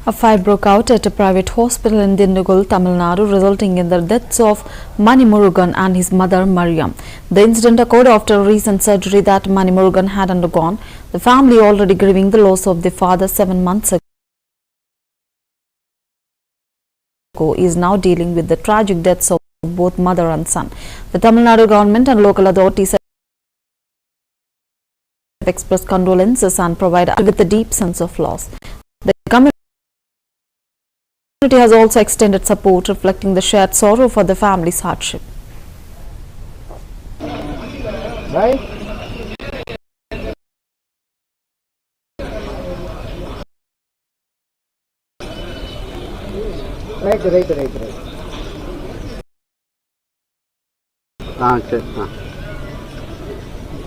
A fight broke out at a private hospital in Dindigul, Tamil Nadu, resulting in the deaths of Mani Murugan and his mother Mariam. The incident occurred after a recent surgery that Mani Murugan had undergone. The family, already grieving the loss of their father 7 months ago, is now dealing with the tragic deaths of both mother and son. The Tamil Nadu government and local authorities have expressed condolences and provided with a deep sense of loss. The community has also extended support, reflecting the shared sorrow for the family's hardship. Right? Right.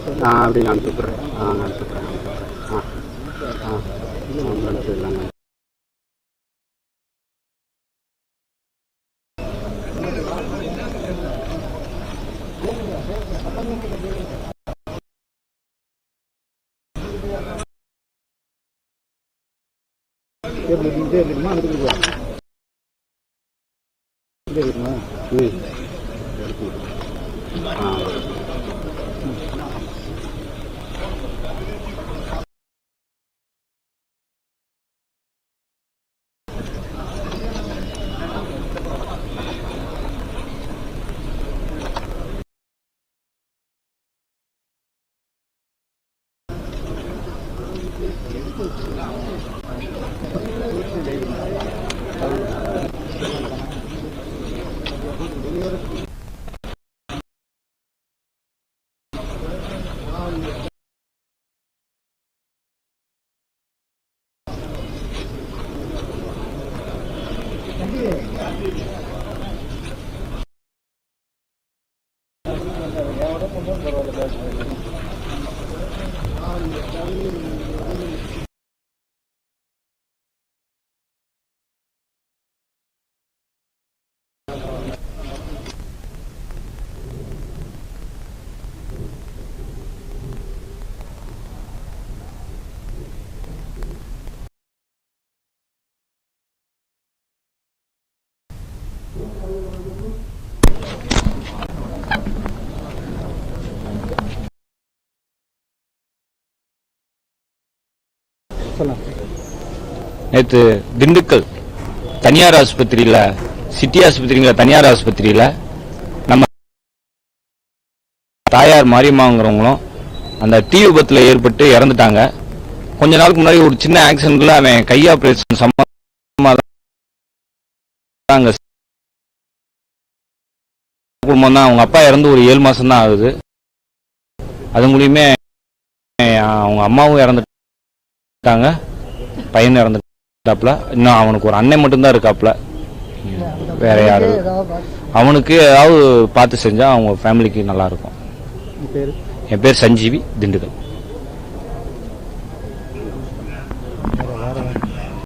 சரி அப்படி நான் கூப்பிட்றேன் அனுப்பிடுறேன் நேற்று திண்டுக்கல் தனியார் ஆஸ்பத்திரியில் city ஆஸ்பத்திரிங்கிற தனியார் ஆஸ்பத்திரியில் நம்ம தாயார் மாரியம்மாங்கிறவங்களும் அந்த தீ விபத்தில் ஏற்பட்டு இறந்துட்டாங்க. கொஞ்ச நாளுக்கு முன்னாடி ஒரு சின்ன ஆக்சிடென்ட்ல அவன் கை ஆப்ரேஷன் குடும்பம் தான். அவங்க அப்பா இறந்து ஒரு 7 மாசம் தான் ஆகுது. அது மூலியமே அவங்க அம்மாவும் இறந்துட்டாங்க, பையனும் இறந்துட்டாப்புல. இன்னும் அவனுக்கு ஒரு அண்ணன் மட்டும்தான் இருக்காப்புல, வேற யாரு. அவனுக்கு ஏதாவது பார்த்து செஞ்சா அவங்க ஃபேமிலிக்கு நல்லா இருக்கும். என் பேர் சஞ்சீவி, திண்டுக்கல்.